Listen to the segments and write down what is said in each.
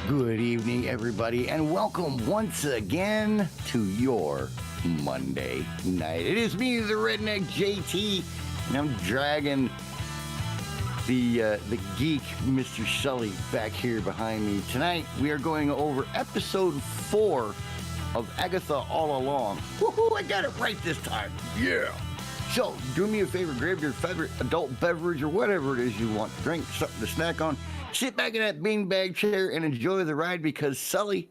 Good evening, everybody, and welcome once again to your Monday night. It is me, the Redneck JT, and I'm dragging the geek, Mr. Sully, back here behind me. Tonight, we are going over episode 4 of Agatha All Along. Woohoo! I got it right this time. Yeah. So, do me a favor, grab your favorite adult beverage or whatever it is you want to drink, something to snack on. Sit back in that beanbag chair and enjoy the ride because, Sully,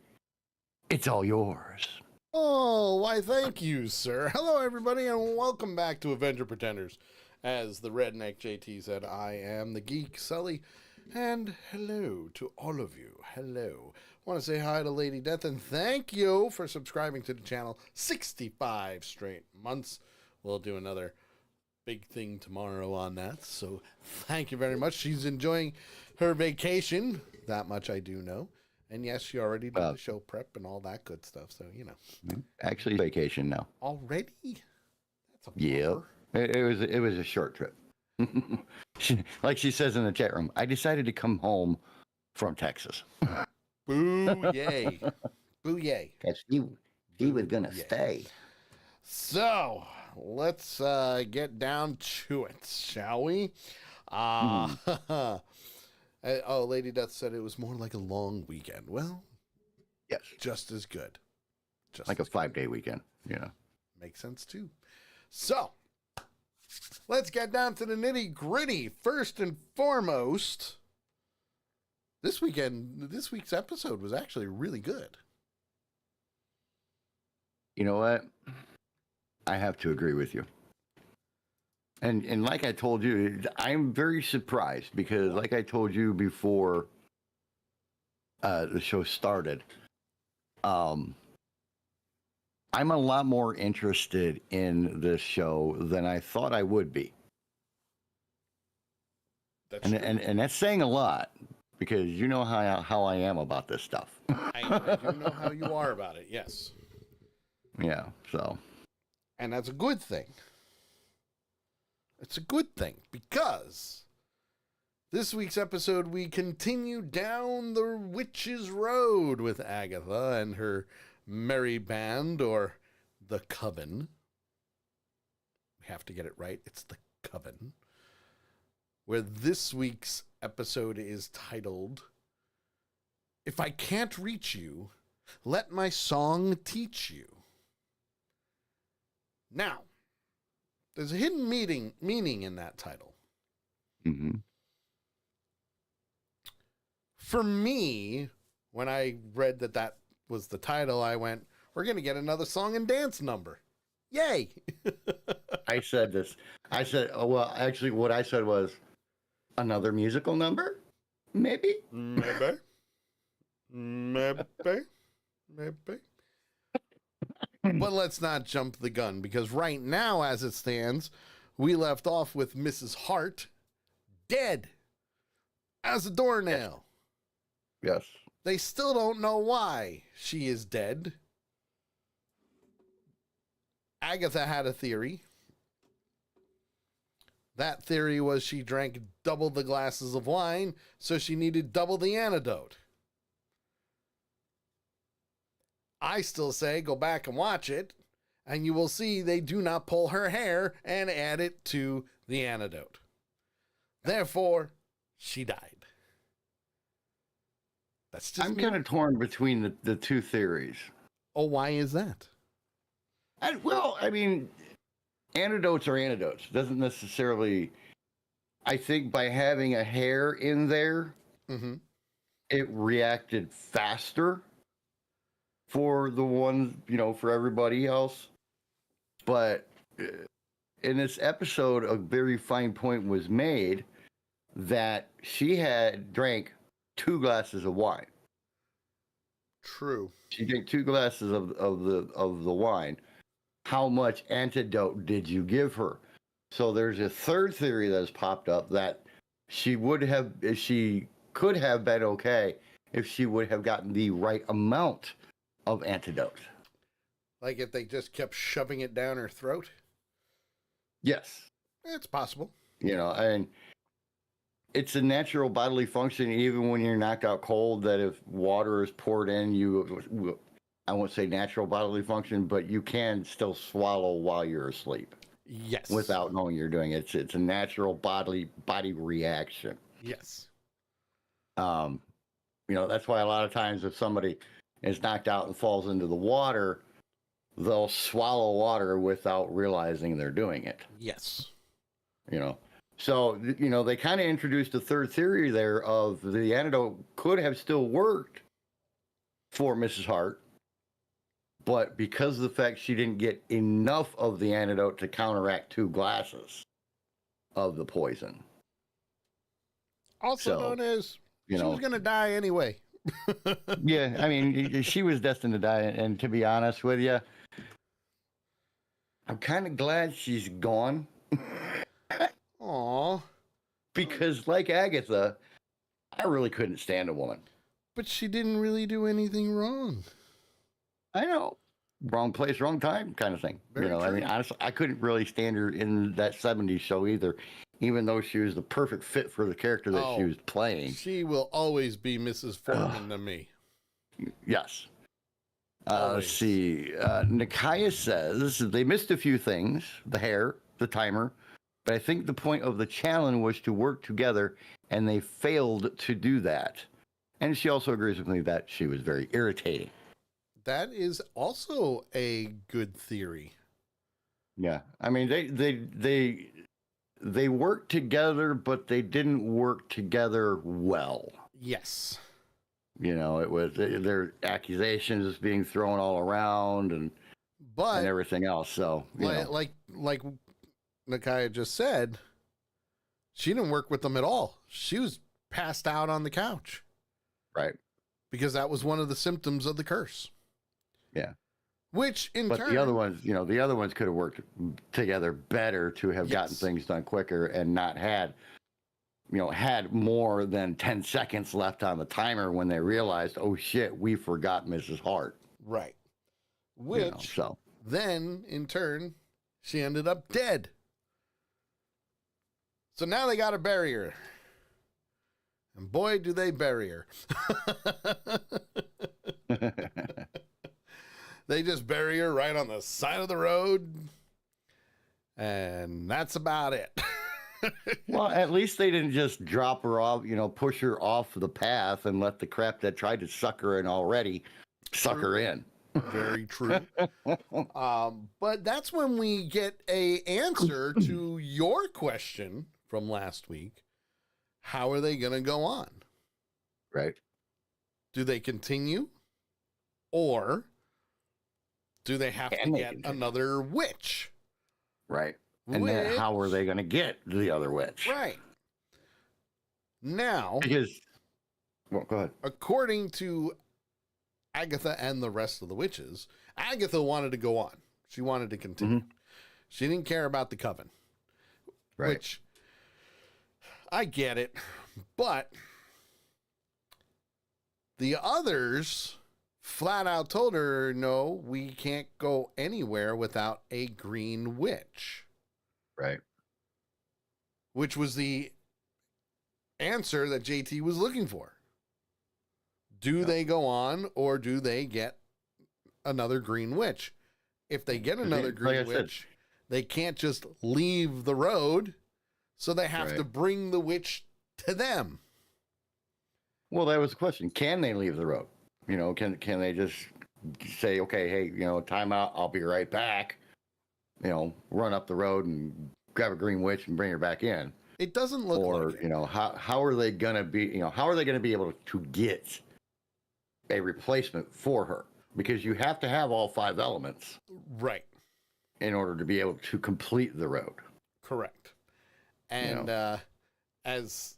it's all yours. Oh, why thank you, sir. Hello, everybody, and welcome back to Avenger Pretenders. As the Redneck JT said, I am the geek, Sully, and hello to all of you. Hello. Want to say hi to Lady Death, and thank you for subscribing to the channel 65 straight months. We'll do another big thing tomorrow on that, so thank you very much. She's enjoying her vacation, that much I do know. And yes, she already did the show prep and all that good stuff, so you know. Actually, vacation now. Already? That's a bummer. It was a short trip. Like she says in the chat room, I decided to come home from Texas. Boo yay. Boo yay. Because he was gonna stay. So let's get down to it, shall we? Oh, Lady Death said it was more like a long weekend. Well, yes, just as good. Just like a 5-day weekend. Yeah, makes sense too. So let's get down to the nitty gritty. First and foremost, this week's episode was actually really good. You know what? I have to agree with you. And like I told you, I'm very surprised because like I told you before the show started, I'm a lot more interested in this show than I thought I would be. And that's saying a lot because you know how I am about this stuff. I do know how you are about it, yes. Yeah, so. And that's a good thing. It's a good thing because this week's episode, we continue down the witch's road with Agatha and her merry band, or the coven. We have to get it right. It's the coven. Where this week's episode is titled, If I Can't Reach You, Let My Song Teach You. Now, there's a hidden meaning in that title. Mm-hmm. For me, when I read that was the title, I went, we're going to get another song and dance number. Yay! I said this. I said, well, actually, what I said was another musical number? Maybe? Maybe. But let's not jump the gun, because right now, as it stands, we left off with Mrs. Hart dead as a doornail. Yes. They still don't know why she is dead. Agatha had a theory. That theory was she drank double the glasses of wine, so she needed double the antidote. I still say go back and watch it, and you will see they do not pull her hair and add it to the antidote. Therefore, she died. That's just I'm kind of torn between the two theories. Oh, why is that? I mean, antidotes are antidotes. Doesn't necessarily. I think by having a hair in there, it reacted faster for the ones, for everybody else. But in this episode, a very fine point was made that she had drank 2 glasses of wine. True. She drank 2 glasses of the wine. How much antidote did you give her? So there's a third theory that has popped up that she could have been okay if she would have gotten the right amount of antidote. Like if they just kept shoving it down her throat? Yes. It's possible. And it's a natural bodily function, even when you're knocked out cold, that if water is poured in, I won't say natural bodily function, but you can still swallow while you're asleep. Yes. Without knowing you're doing it. It's a natural body reaction. Yes. That's why a lot of times if somebody is knocked out and falls into the water, they'll swallow water without realizing they're doing it. Yes. So, they kind of introduced a third theory there of the antidote could have still worked for Mrs. Hart, but because of the fact she didn't get enough of the antidote to counteract 2 glasses of the poison. Also known as she was going to die anyway. Yeah, I mean, she was destined to die. And to be honest with you, I'm kind of glad she's gone. Aw. Because like Agatha, I really couldn't stand a woman. But she didn't really do anything wrong. I know. Wrong place, wrong time kind of thing. Very true. I mean, honestly, I couldn't really stand her in that 70s show either, even though she was the perfect fit for the character that she was playing. She will always be Mrs. Foreman to me. Yes. Let's see. Nikaya says they missed a few things, the hair, the timer, but I think the point of the challenge was to work together, and they failed to do that. And she also agrees with me that she was very irritating. That is also a good theory. Yeah. I mean, they worked together, but they didn't work together well. Yes. It was their accusations being thrown all around and everything else. So, like Nakaya just said, she didn't work with them at all. She was passed out on the couch. Right. Because that was one of the symptoms of the curse. Yeah. Which in turn, the other ones could have worked together better to have gotten things done quicker and not had more than 10 seconds left on the timer when they realized, oh shit, we forgot Mrs. Hart. Right. Which then in turn, she ended up dead. So now they got to bury her. And boy, do they bury her. They just bury her right on the side of the road. And that's about it. Well, at least they didn't just drop her off, push her off the path and let the crap that tried to suck her in already suck her in. Very true. But that's when we get a answer to your question from last week. How are they going to go on? Right. Do they continue? Or do they have to get another witch? Right. And then how are they going to get the other witch? Right. Now, well, go ahead. According to Agatha and the rest of the witches, Agatha wanted to go on. She wanted to continue. Mm-hmm. She didn't care about the coven. Right. Which, I get it. But the others flat out told her, no, we can't go anywhere without a green witch. Right. Which was the answer that JT was looking for. Do they go on or do they get another green witch? If they get another green witch, they can't just leave the road, so they have to bring the witch to them. Well, that was the question. Can they leave the road? Can they just say, okay, hey, time out, I'll be right back. Run up the road and grab a green witch and bring her back in. It doesn't look like it. Or, how are they going to be, how are they going to be able to get a replacement for her? Because you have to have all 5 elements. Right. In order to be able to complete the road. Correct. And as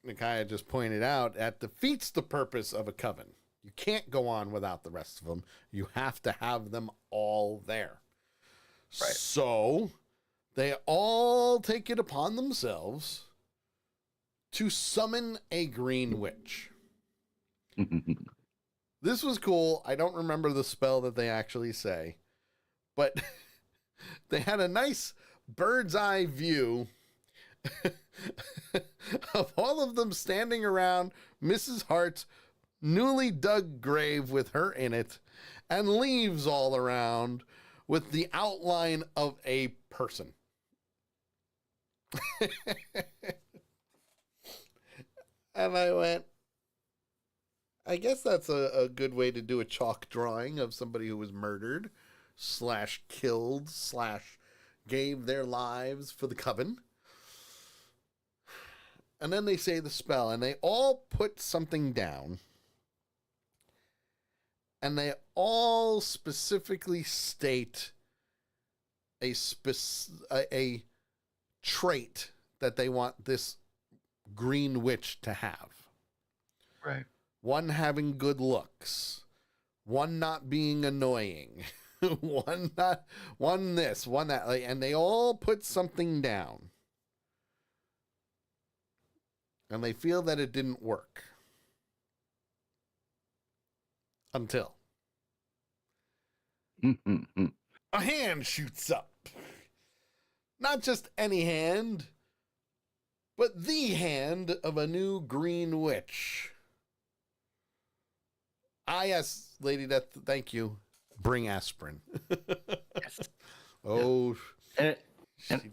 Nikaya just pointed out, that defeats the purpose of a coven. You can't go on without the rest of them. You have to have them all there. Right. So they all take it upon themselves to summon a green witch. This was cool. I don't remember the spell that they actually say, but they had a nice bird's eye view of all of them standing around Mrs. Hart's newly dug grave with her in it, and leaves all around with the outline of a person. And I went, I guess that's a good way to do a chalk drawing of somebody who was murdered, slash killed, slash gave their lives for the coven. And then they say the spell, and they all put something down. And they all specifically state a trait that they want this green witch to have. Right. One having good looks, one not being annoying, one this, one that, and they all put something down. And they feel that it didn't work. Until a hand shoots up. Not just any hand, but the hand of a new green witch. Ah, yes, Lady Death, thank you. Bring aspirin. Yes. Oh. And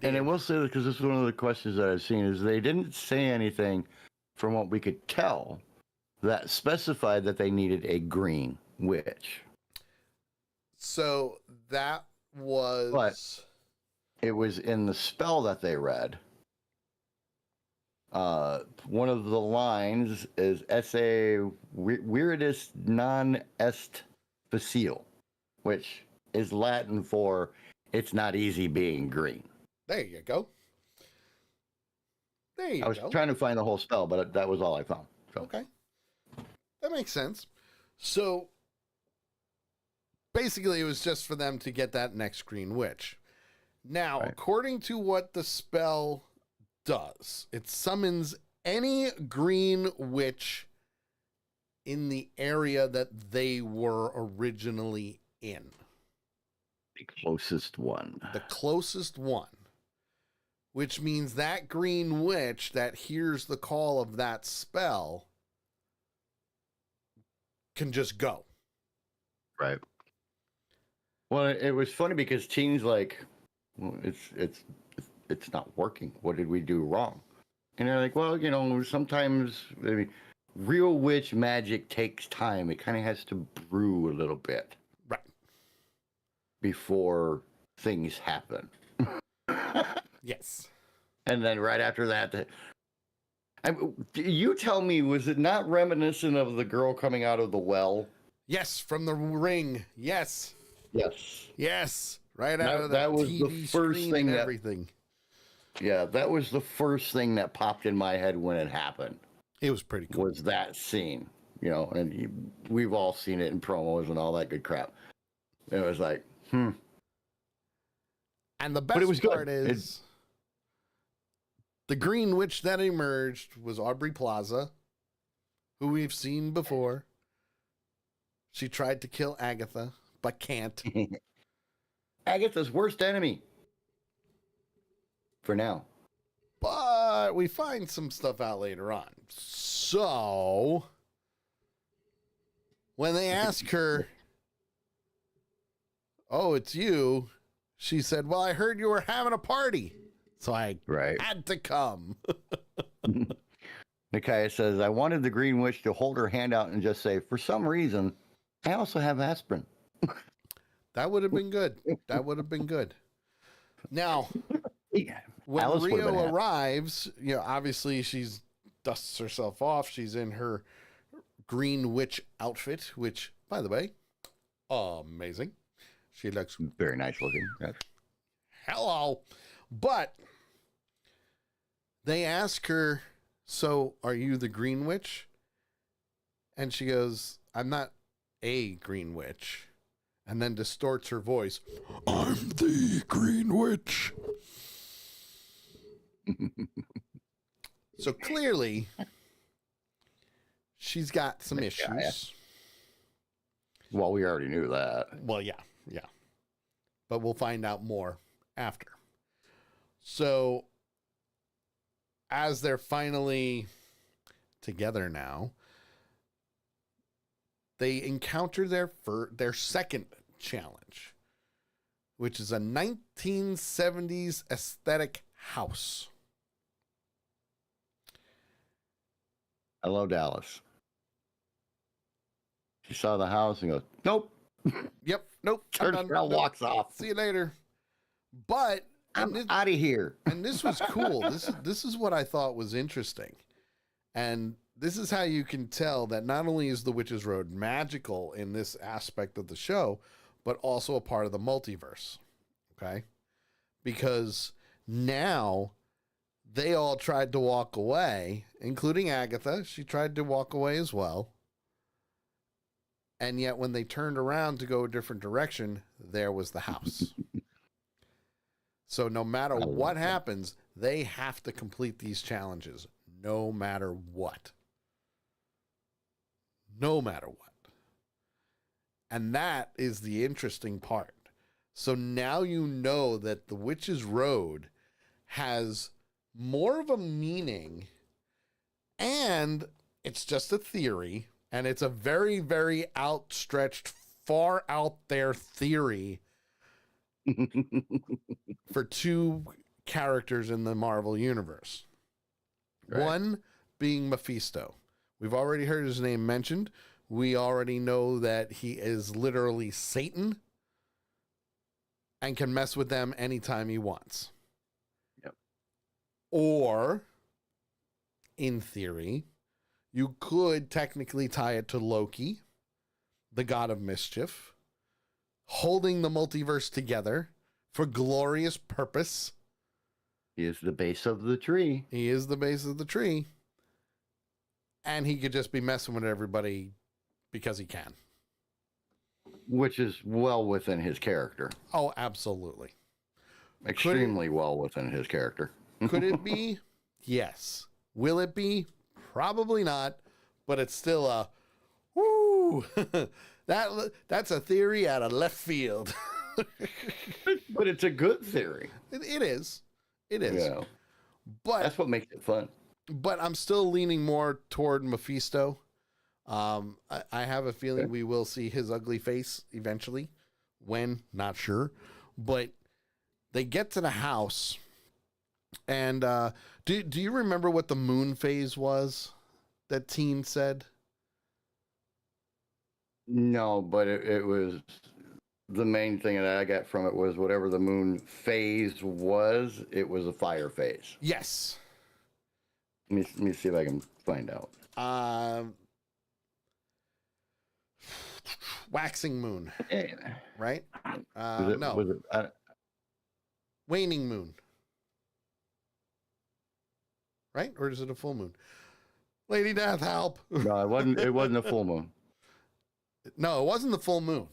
I will say that, because this is one of the questions that I've seen, is they didn't say anything from what we could tell that specified that they needed a green witch. So that was... But it was in the spell that they read. One of the lines is esse viridis non est facile, which is Latin for it's not easy being green. There you go. There you go. I was trying to find the whole spell, but that was all I found. So. Okay. That makes sense. So basically, it was just for them to get that next green witch. Now, right. According to what the spell does, it summons any green witch in the area that they were originally in. The closest one. The closest one. Which means that green witch that hears the call of that spell can just go. Right. Well, it was funny because Teen's like, well, it's not working. What did we do wrong? And they're like, well, sometimes real witch magic takes time. It kind of has to brew a little bit. Right. Before things happen. Yes. And then right after that, you tell me, was it not reminiscent of the girl coming out of the well? Yes, from the ring. Yes. Yes. Yes. Right out of the that was TV the first screen thing and that, everything. Yeah, that was the first thing that popped in my head when it happened. It was pretty cool. Was that scene, and we've all seen it in promos and all that good crap. It was like, And the best part is the green witch that emerged was Aubrey Plaza, who we've seen before. She tried to kill Agatha, but can't. Agatha's worst enemy. For now. But we find some stuff out later on. So, when they ask her, oh, it's you, she said, well, I heard you were having a party, so I had to come. Nikaya says, I wanted the Green Witch to hold her hand out and just say, for some reason, I also have aspirin. That would have been good. That would have been good. Now, when Alice Rio arrives, obviously she's dusts herself off. She's in her green witch outfit, which, by the way, amazing. She looks very nice looking. Yes. Hello. But they ask her, so are you the green witch? And she goes, I'm not a green witch. And then distorts her voice. I'm the green witch. So clearly, she's got some issues. Well, we already knew that. Well, yeah. But we'll find out more after. So as they're finally together now, they encounter their second challenge, which is a 1970s aesthetic house. Hello, Dallas. She saw the house and goes, nope. Yep, nope. Turns around, walks off. See you later. But I'm out of here. And this was cool. This is what I thought was interesting. And this is how you can tell that not only is the Witch's Road magical in this aspect of the show, but also a part of the multiverse. Okay? Because now they all tried to walk away, including Agatha. She tried to walk away as well. And yet when they turned around to go a different direction, there was the house. So no matter what happens, they have to complete these challenges, no matter what. No matter what. And that is the interesting part. So now you know that the Witch's Road has more of a meaning, and it's just a theory, and it's a very, very outstretched, far out there theory for two characters in the Marvel Universe. Right. One being Mephisto. We've already heard his name mentioned. We already know that he is literally Satan and can mess with them anytime he wants. Yep. Or, in theory, you could technically tie it to Loki, the god of mischief, holding the multiverse together for glorious purpose. He is the base of the tree. He is the base of the tree. And he could just be messing with everybody because he can. Which is well within his character. Oh, absolutely. Extremely well within his character. Could it be? Yes. Will it be? Probably not. But it's still a, woo! That's a theory out of left field. But it's a good theory. It is. It is. Yeah. But that's what makes it fun. But I'm still leaning more toward Mephisto. I have a feeling we will see his ugly face eventually. When? Not sure. But they get to the house. And do you remember what the moon phase was that Teen said? No, but it was... The main thing that I got from it was whatever the moon phase was, it was a fire phase. Yes. Let me see if I can find out. Waxing moon. Yeah. Right? No. Was it, waning moon. Right? Or is it a full moon? Lady Death, help. No, it wasn't a full moon. No, it wasn't the full moon.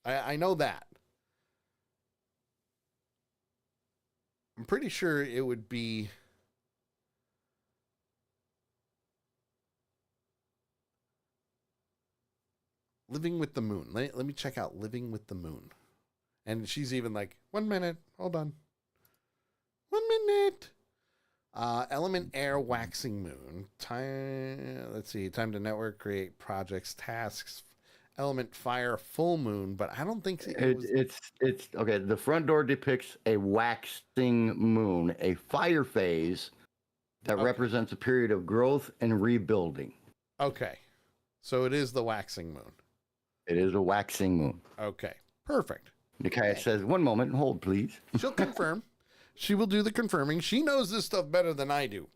I know that. I'm pretty sure it would be... Living with the Moon. Let me check out Living with the Moon. And she's even like, 1 minute. Hold on. 1 minute. Element Air Waxing Moon. Let's see. Time to network, create projects, tasks. Element Fire Full Moon, but I don't think it's okay. The front door depicts a waxing moon, a fire phase that represents a period of growth and rebuilding. Okay, so it is the waxing moon. It is a waxing moon. Okay, perfect. Nikaya says, 1 moment, hold please. She'll confirm. She will do the confirming. She knows this stuff better than I do.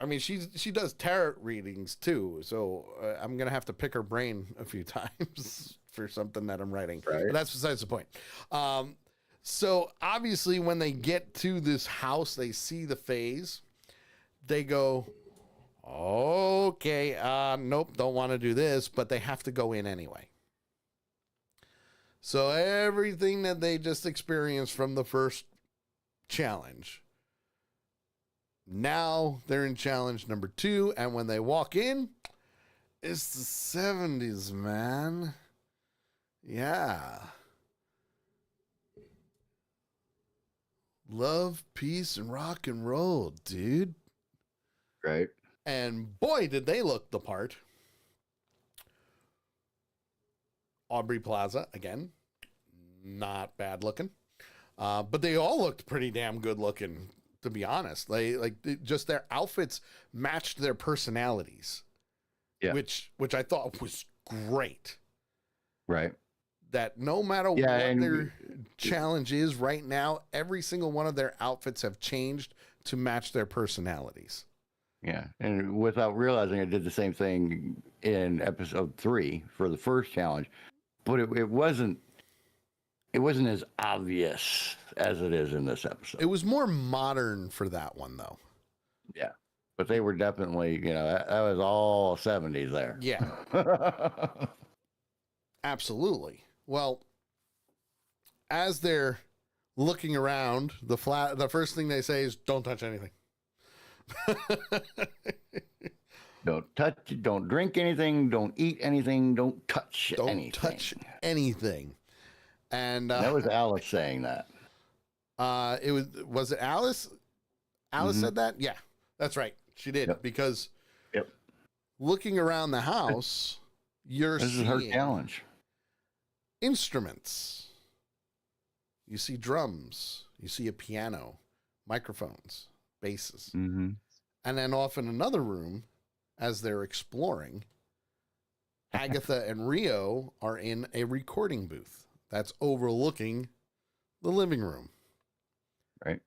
I mean, she does tarot readings too, so I'm gonna have to pick her brain a few times for something that I'm writing. Right. But that's besides the point. So obviously, when they get to this house, they see the phase. They go, okay, nope, don't want to do this, but they have to go in anyway. So everything that they just experienced from the first challenge. Now they're in challenge number 2, and when they walk in, it's the 70s, man. Yeah. love, peace, and rock and roll, dude. Right. And boy, did they look the part. Aubrey Plaza, again, not bad looking. But they all looked pretty damn good looking, to be honest. Just their outfits matched their personalities. Yeah. Which I thought was great. Right. That no matter what their challenge is right now, every single one of their outfits have changed to match their personalities. Yeah. And without realizing, I did the same thing in episode 3 for the first challenge, but it wasn't as obvious as it is in this episode. It was more modern for that one, though. Yeah. But they were definitely, that was all 70s there. Yeah. Absolutely. Well, as they're looking around, the first thing they say is, "Don't touch anything." Don't touch, don't drink anything, don't eat anything, don't touch anything. Don't touch anything. And that was Alice saying that. Was it Alice? Alice said that? Yeah, that's right. She did. Yep. Because looking around the house, this is her challenge. Instruments. You see drums. You see a piano, microphones, basses. Mm-hmm. And then off in another room, as they're exploring, Agatha and Rio are in a recording booth that's overlooking the living room. Right.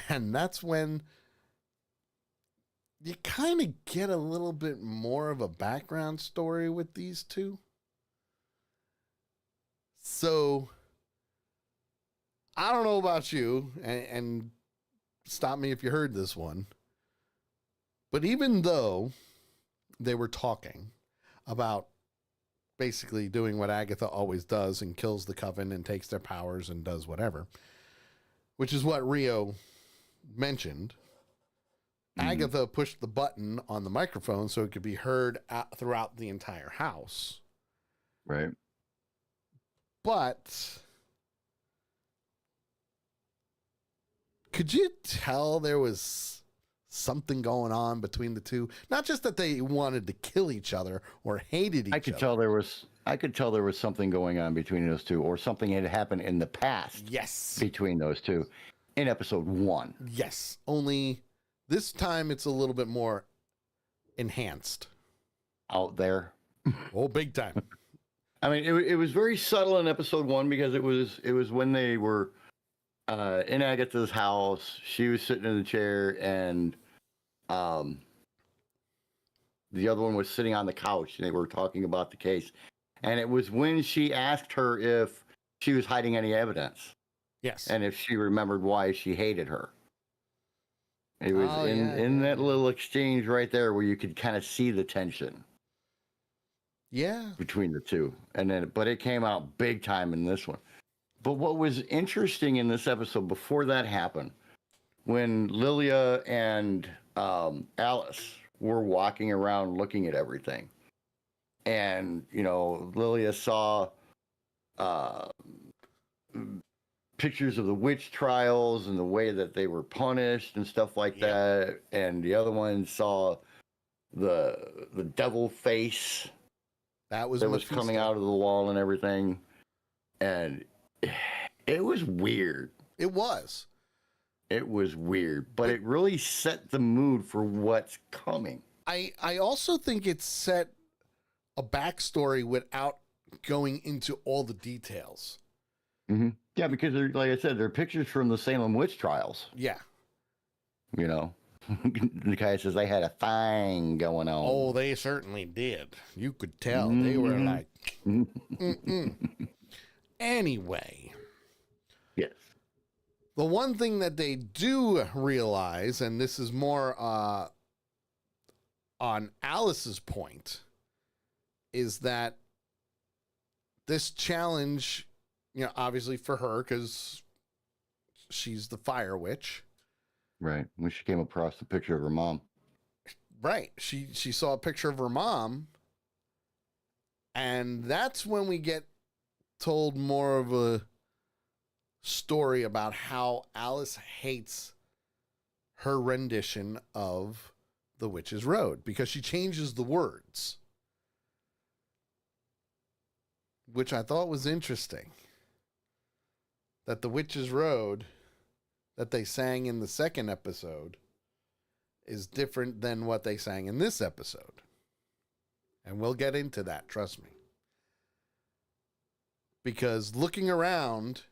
And that's when you kind of get a little bit more of a background story with these two. So, I don't know about you, and stop me if you heard this one, but even though they were talking about basically doing what Agatha always does and kills the coven and takes their powers and does whatever, which is what Rio mentioned, Agatha pushed the button on the microphone so it could be heard throughout the entire house. Right. But could you tell there was something going on between the two? Not just that they wanted to kill each other or hated each other. I could tell there was something going on between those two, or something had happened in the past. Yes. Between those two in episode 1. Yes. Only this time it's a little bit more enhanced. Out there. Oh, big time. I mean, it was very subtle in episode 1 because it was when they were in Agatha's house. She was sitting in the chair, and the other one was sitting on the couch, and they were talking about the case. And it was when she asked her if she was hiding any evidence. Yes. And if she remembered why she hated her. It was in that little exchange right there where you could kind of see the tension. Yeah. Between the two. But it came out big time in this one. But what was interesting in this episode before that happened, when Lilia and Alice were walking around looking at everything, and, Lilia saw pictures of the witch trials and the way that they were punished and stuff like that, and the other one saw the devil face that was coming out of the wall and everything, and it was weird. It was weird, but it really set the mood for what's coming. I also think it set a backstory without going into all the details. Mm-hmm. Yeah, because like I said, they're pictures from the Salem witch trials. Yeah. The guy says they had a thing going on. Oh, they certainly did. You could tell. They were like, Anyway. Yes. The one thing that they do realize, and this is more on Alice's point, is that this challenge, obviously for her, because she's the fire witch. Right. When she came across the picture of her mom. Right. She saw a picture of her mom. And that's when we get told more of story about how Alice hates her rendition of The Witch's Road because she changes the words, which I thought was interesting. That The Witch's Road that they sang in the second episode is different than what they sang in this episode. And we'll get into that, trust me. Because looking around,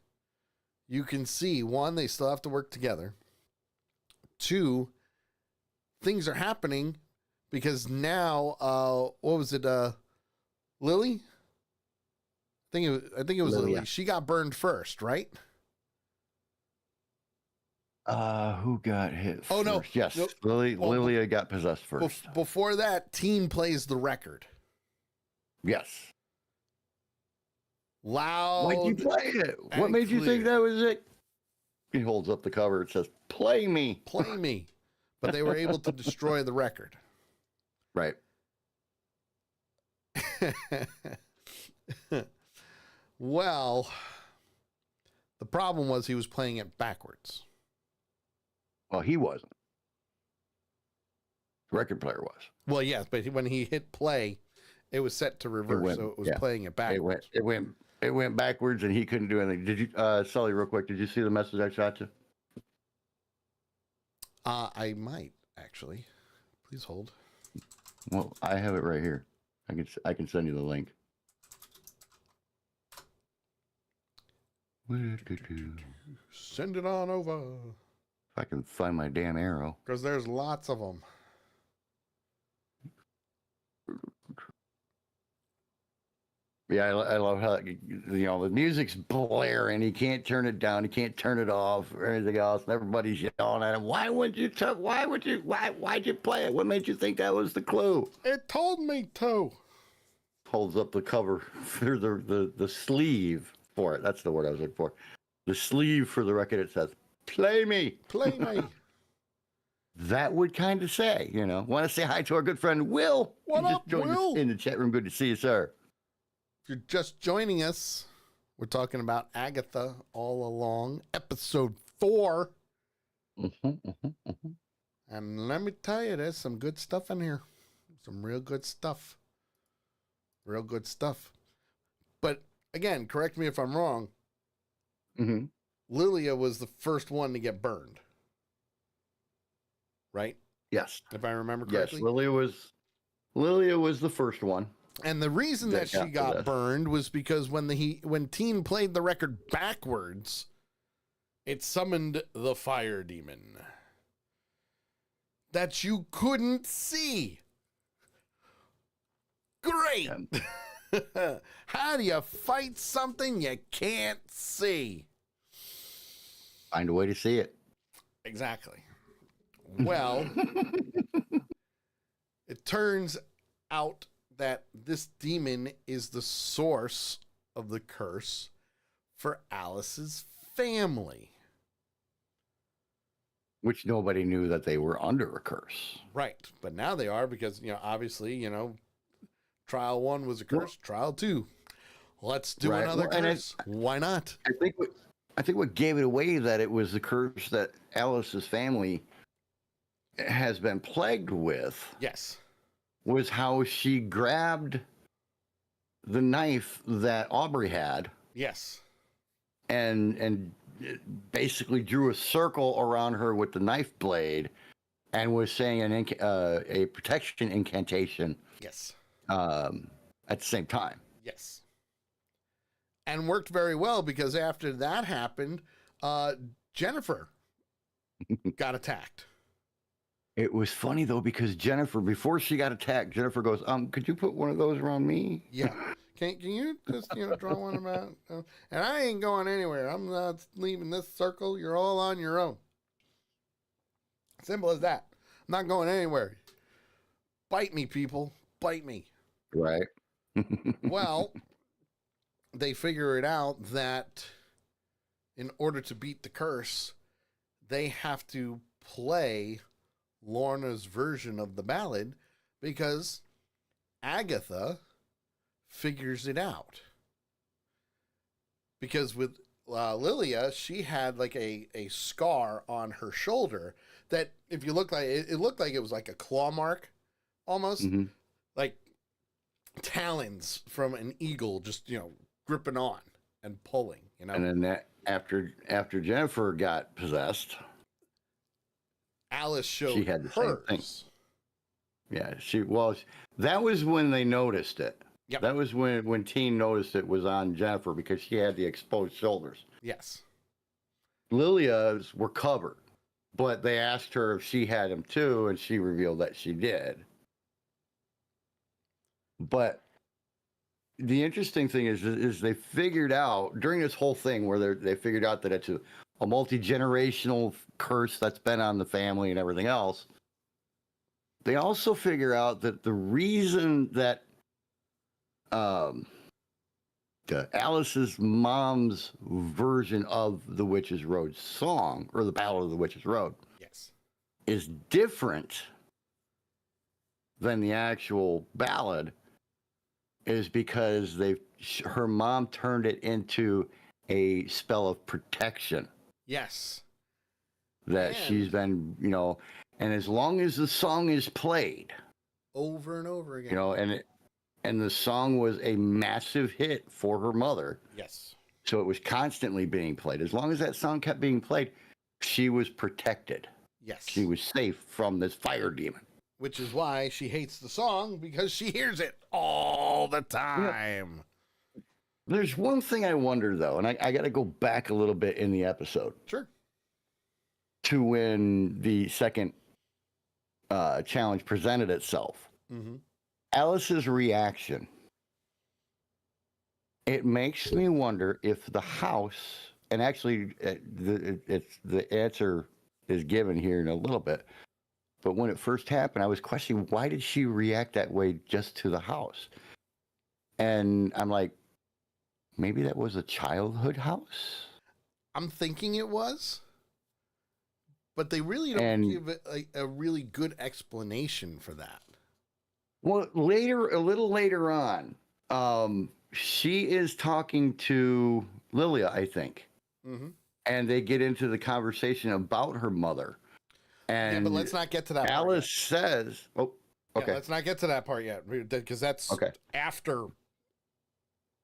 you can see, one, they still have to work together. Two, things are happening because now, what was it, Lily? I think it was Lily. Yeah. She got burned first, right? Who got hit first? Oh, no. Yes, Nope. Lilia got possessed first. Before that, Teen plays the record. Yes. Loud. Why'd you play it? What made you think that was it? He holds up the cover. It says, "Play me." Play me. But they were able to destroy the record. Right. Well, the problem was he was playing it backwards. Well, he wasn't. The record player was. Well, yes, but when he hit play, it was set to reverse, so it was playing it backwards. It went backwards, and he couldn't do anything. Did you, Sully, real quick? Did you see the message I shot you? I might actually. Please hold. Well, I have it right here. I can send you the link. Send it on over. If I can find my damn arrow. Because there's lots of them. Yeah, I love how, the music's blaring. He can't turn it down. He can't turn it off or anything else. And everybody's yelling at him. Why'd you play it? What made you think that was the clue? It told me to. Holds up the cover for the sleeve for it. That's the word I was looking for. The sleeve for the record, it says, "Play me." Play me. That would kind of say, want to say hi to our good friend Will. What He up, just joined us Will? in the chat room. Good to see you, sir. If you're just joining us, we're talking about Agatha all along, episode 4. And let me tell you, there's some good stuff in here. Some real good stuff. Real good stuff. But again, correct me if I'm wrong. Mm-hmm. Lilia was the first one to get burned. Right? Yes. If I remember correctly. Yes, Lilia was the first one. And the reason that she got burned was because when Teen played the record backwards, it summoned the fire demon that you couldn't see. Great. Yeah. How do you fight something you can't see? Find a way to see it. Exactly. Well, it turns out that this demon is the source of the curse for Alice's family. Which nobody knew that they were under a curse. Right. But now they are because, obviously, trial 1 was a curse, trial 2. Let's do another curse. Why not? I think what gave it away that it was the curse that Alice's family has been plagued with. Yes. Was how she grabbed the knife that Aubrey had. Yes. And basically drew a circle around her with the knife blade and was saying a protection incantation. Yes. At the same time. Yes. And worked very well because after that happened, Jennifer got attacked. It was funny though because Jennifer, before she got attacked, Jennifer goes, "Could you put one of those around me?" Yeah. Can you just draw one about? And I ain't going anywhere. I'm not leaving this circle. You're all on your own. Simple as that. I'm not going anywhere. Bite me, people. Bite me. Right. Well, they figure it out that in order to beat the curse, they have to play Lorna's version of the ballad because Agatha figures it out. Because with Lilia, she had like a scar on her shoulder that, if you look like it, it looked like it was like a claw mark, almost Hmm. like talons from an eagle, just gripping on and pulling. And then after Jennifer got possessed, Alice showed she had the same thing. hers. Yeah, that was when they noticed it. Yep. That was when Teen noticed it was on Jennifer because she had the exposed shoulders. Yes. Lilia's were covered, but they asked her if she had them too, and she revealed that she did. But the interesting thing is they figured out during this whole thing where they figured out that it's a multi-generational curse that's been on the family and everything else. They also figure out that the reason that Alice's mom's version of the Witch's Road song, or the Ballad of the Witch's Road, Yes. is different than the actual ballad, is because her mom turned it into a spell of protection Yes. that And- she's been, and as long as the song is played Over and over again. and the song was a massive hit for her mother, Yes. so it was constantly being played. As long as that song kept being played, she was protected. Yes. She was safe from this fire demon. Which is why she hates the song, because she hears it all the time. There's one thing I wonder, though, and I got to go back a little bit in the episode Sure. to when the second challenge presented itself. Mm-hmm. Alice's reaction. It makes me wonder if the house, and actually the answer is given here in a little bit, but when it first happened, I was questioning, why did she react that way just to the house? And I'm like, maybe that was a childhood house? I'm thinking it was, but they really don't give it a really good explanation for that. Well, a little later on, she is talking to Lilia, I think. Mm-hmm. And they get into the conversation about her mother. And Yeah, but let's not get to that Alice says, oh, okay. Yeah, let's not get to that part yet, because that's Okay. after.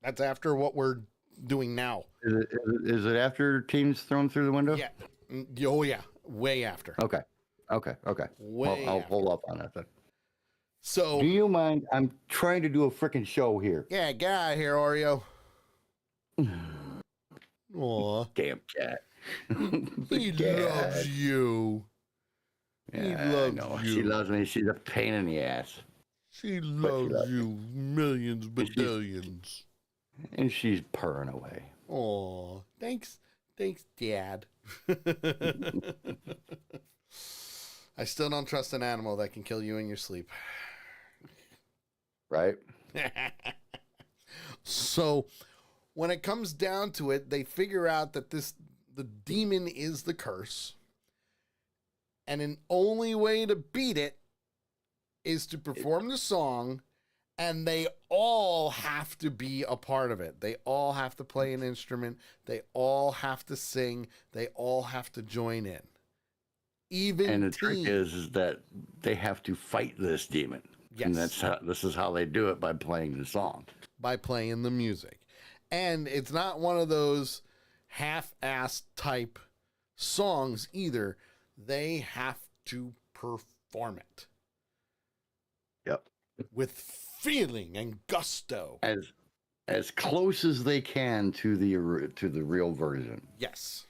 That's after what we're doing now. Is it after Teens thrown through the window? Yeah. Oh, yeah. Way after. Okay. Way I'll after. hold up on that then. So. Do you mind? I'm trying to do a freaking show here. Yeah, get out of here, Oreo. Aw. Damn cat. He loves you. Yeah, He I loves know. you. She loves me. She's a pain in the ass. She loves me. you millions, badillions. And she's purring away. Aw. Thanks, Dad. I still don't trust an animal that can kill you in your sleep. Right? So, when it comes down to it, they figure out that the demon is the curse. And an only way to beat it is to perform the song, and they all have to be a part of it. They all have to play an instrument. They all have to sing. They all have to join in. And the trick is that they have to fight this demon. Yes. And this is how they do it, by playing the song. By playing the music. And it's not one of those half-assed type songs either. They have to perform it. Yep. With feeling and gusto. As close as they can to the real version. Yes.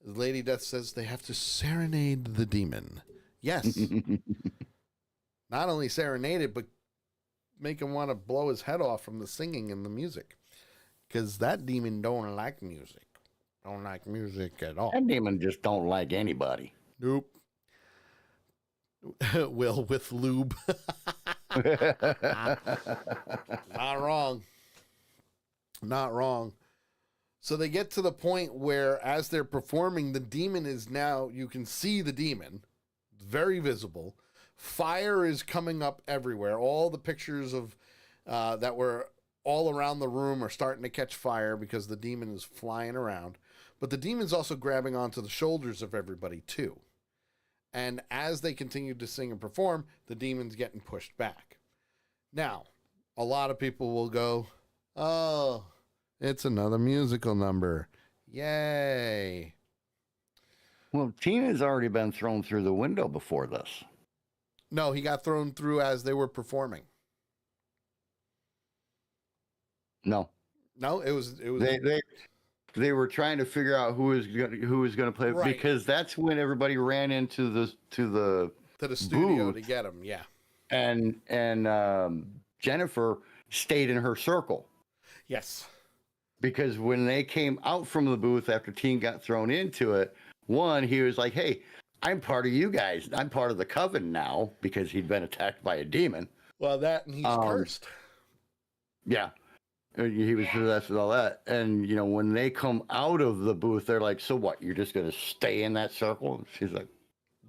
Lady Death says they have to serenade the demon. Yes. Not only serenade it, but make him want to blow his head off from the singing and the music. Because that demon don't like music. Don't like music at all. That demon just don't like anybody. Nope. Will with lube. Not wrong. Not wrong. So they get to the point where, as they're performing, the demon is now, you can see the demon, very visible. Fire is coming up everywhere. All the pictures of that were all around the room are starting to catch fire because the demon is flying around. But the demon's also grabbing onto the shoulders of everybody too. And as they continue to sing and perform, the demon's getting pushed back. Now, a lot of people will go, oh, it's another musical number. Yay. Well, Tina's already been thrown through the window before this. No, he got thrown through as they were performing. No. No, it was They were trying to figure out who was going to play, right, because that's when everybody ran into the studio booth, to get him. Yeah. And Jennifer stayed in her circle. Yes. Because when they came out from the booth after Teen got thrown into it, he was like, "Hey, I'm part of you guys. I'm part of the coven now," because he'd been attacked by a demon. Well, that and he's cursed. Yeah. He was possessed with all that. And, when they come out of the booth, they're like, "So what? You're just going to stay in that circle?" And she's like,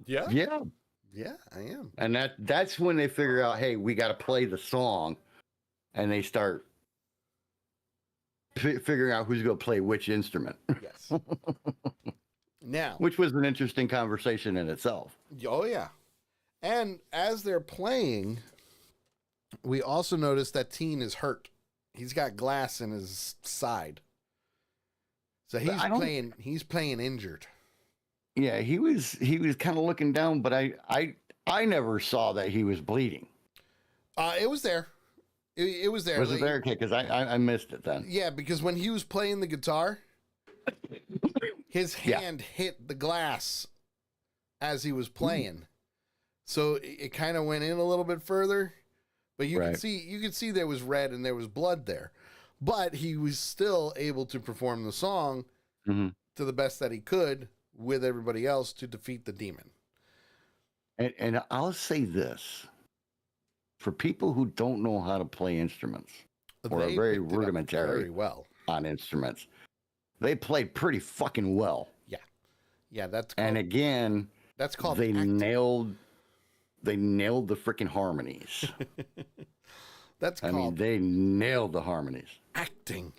Yeah. Yeah. Yeah, I am. And that's when they figure out, hey, we got to play the song. And they start figuring out who's going to play which instrument. Yes. Now. Which was an interesting conversation in itself. Oh, yeah. And as they're playing, we also notice that Teen is hurt. He's got glass in his side. So he's playing injured. Yeah, he was kind of looking down, but I never saw that he was bleeding. It was there. It was there. Was it there? Okay, because I missed it then. Yeah, because when he was playing the guitar, his hand hit the glass as he was playing. So it kind of went in a little bit further. But you could see there was red and there was blood there. But he was still able to perform the song to the best that he could with everybody else to defeat the demon. And I'll say this. For people who don't know how to play instruments, or are very rudimentary on instruments, they played pretty fucking well. Yeah. Yeah, that's called, and again, that's called they nailed the freaking harmonies. I mean, they nailed the harmonies. Acting.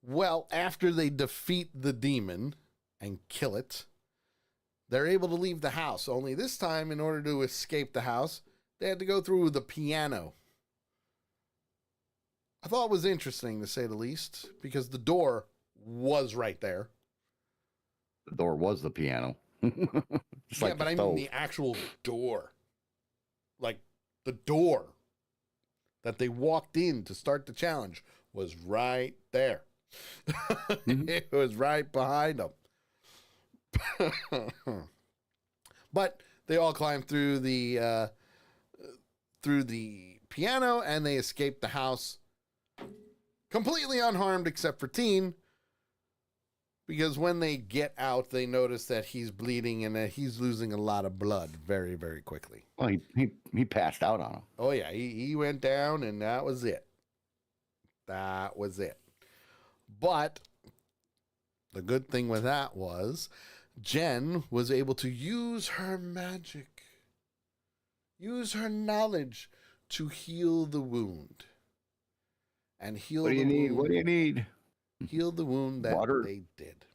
Well, after they defeat the demon and kill it, they're able to leave the house. Only this time, in order to escape the house, they had to go through the piano. I thought it was interesting, to say the least, because the door was right there. The door was the piano. But I mean the actual door. Like, the door that they walked in to start the challenge was right there. It was right behind them. But they all climbed through the piano and they escaped the house completely unharmed except for Teen, because when they get out they notice that he's bleeding and that he's losing a lot of blood very, very quickly. Well, he passed out on him. Oh yeah, he went down and that was it. That was it. But the good thing with that was Jen was able to use her magic, use her knowledge to heal the wound. And heal the wound. What do you need? Heal the wound that they did.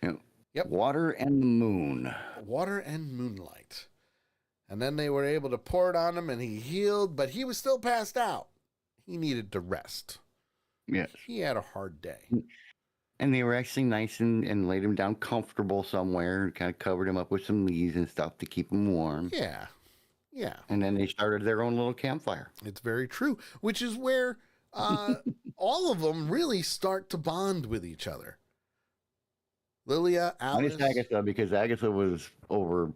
Yeah. Yep. Water and the moon. Water and moonlight. And then they were able to pour it on him and he healed, but he was still passed out. He needed to rest. Yes. He had a hard day. And they were actually nice and laid him down comfortable somewhere and kind of covered him up with some leaves and stuff to keep him warm. Yeah. Yeah. And then they started their own little campfire. It's very true, which is where all of them really start to bond with each other. Lilia, Alice. Minus Agatha, because Agatha was over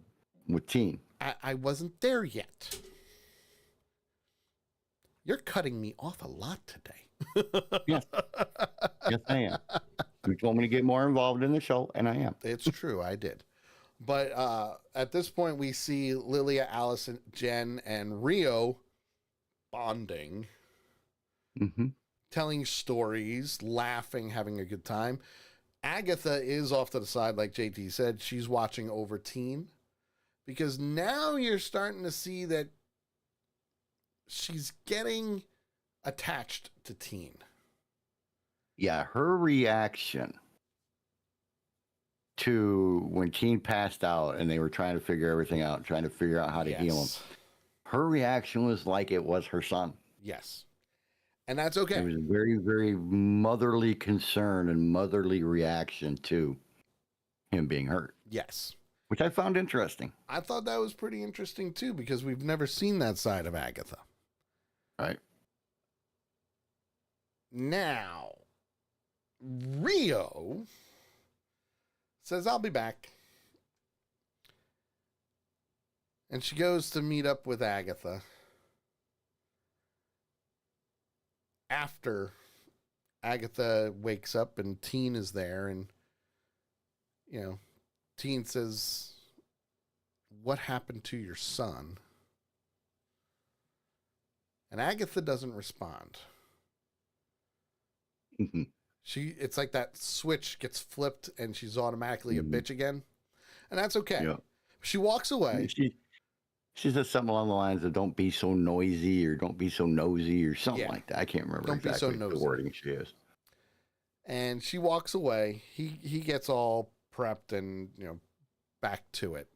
with Teen. I wasn't there yet. You're cutting me off a lot today. Yes. Yes, I am. You told me to get more involved in the show, and I am. It's true, I did. But at this point, we see Lilia, Alice, and Jen, and Rio bonding, telling stories, laughing, having a good time. Agatha is off to the side, like JT said. She's watching over Teen, because now you're starting to see that she's getting attached to Teen. Yeah, her reaction to when Teen passed out and they were trying to figure everything out, trying to figure out how to heal him. Her reaction was like it was her son. Yes. And that's okay. It was a very, very motherly concern and motherly reaction to him being hurt. Yes. Which I found interesting. I thought that was pretty interesting too, because we've never seen that side of Agatha. Right. Now, Rio says, I'll be back. And she goes to meet up with Agatha after Agatha wakes up and Teen is there. And, Teen says, what happened to your son? And Agatha doesn't respond. It's like that switch gets flipped and she's automatically a bitch again. And that's okay. Yeah. She walks away. She says something along the lines of "Don't be so noisy" or "Don't be so nosy" or something like that. I can't remember exactly the wording she is. And she walks away. He gets all prepped and back to it.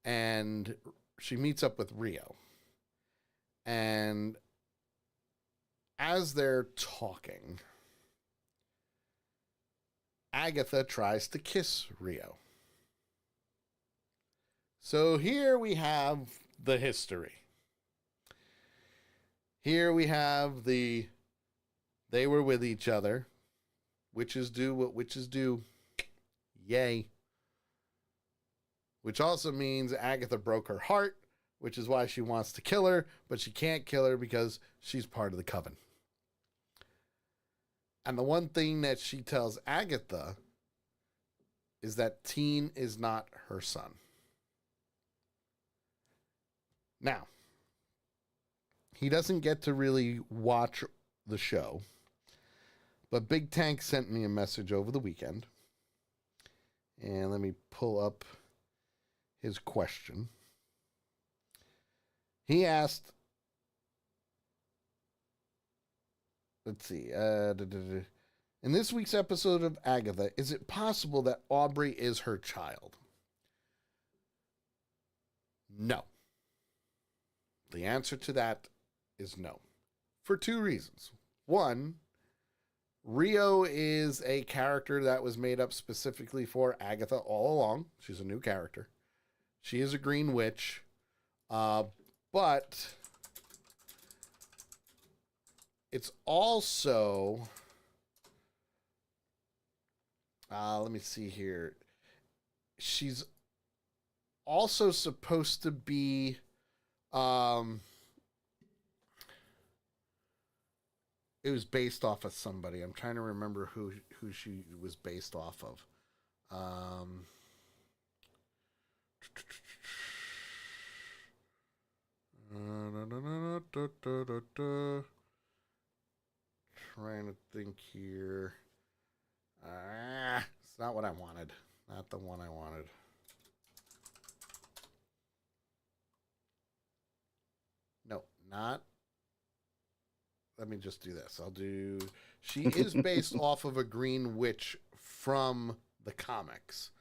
And she meets up with Rio. And as they're talking, Agatha tries to kiss Rio. So here we have the history. Here we have they were with each other. Witches do what witches do. Yay. Which also means Agatha broke her heart, which is why she wants to kill her, but she can't kill her because she's part of the coven. And the one thing that she tells Agatha is that Teen is not her son. Now, he doesn't get to really watch the show, but Big Tank sent me a message over the weekend. And let me pull up his question. He asked, let's see, in this week's episode of Agatha, is it possible that Aubrey is her child? No. The answer to that is no. For two reasons. One, Rio is a character that was made up specifically for Agatha all along. She's a new character. She is a green witch. But it's also, let me see here. She's also supposed to be, it was based off of somebody. I'm trying to remember who she was based off of. Trying to think here. It's not what I wanted. Not the one I wanted. No, not. Let me just do this. She is based off of a green witch from the comics.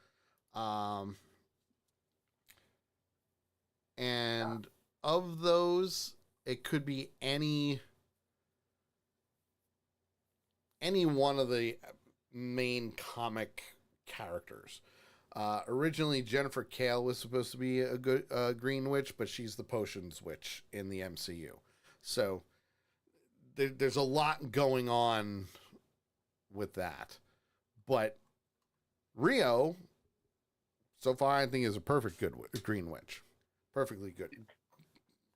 And of those, it could be any one of the main comic characters. Originally, Jennifer Kale was supposed to be a good green witch, but she's the potions witch in the MCU. So there's a lot going on with that. But Rio, so far, I think is a perfect good green witch. Perfectly good.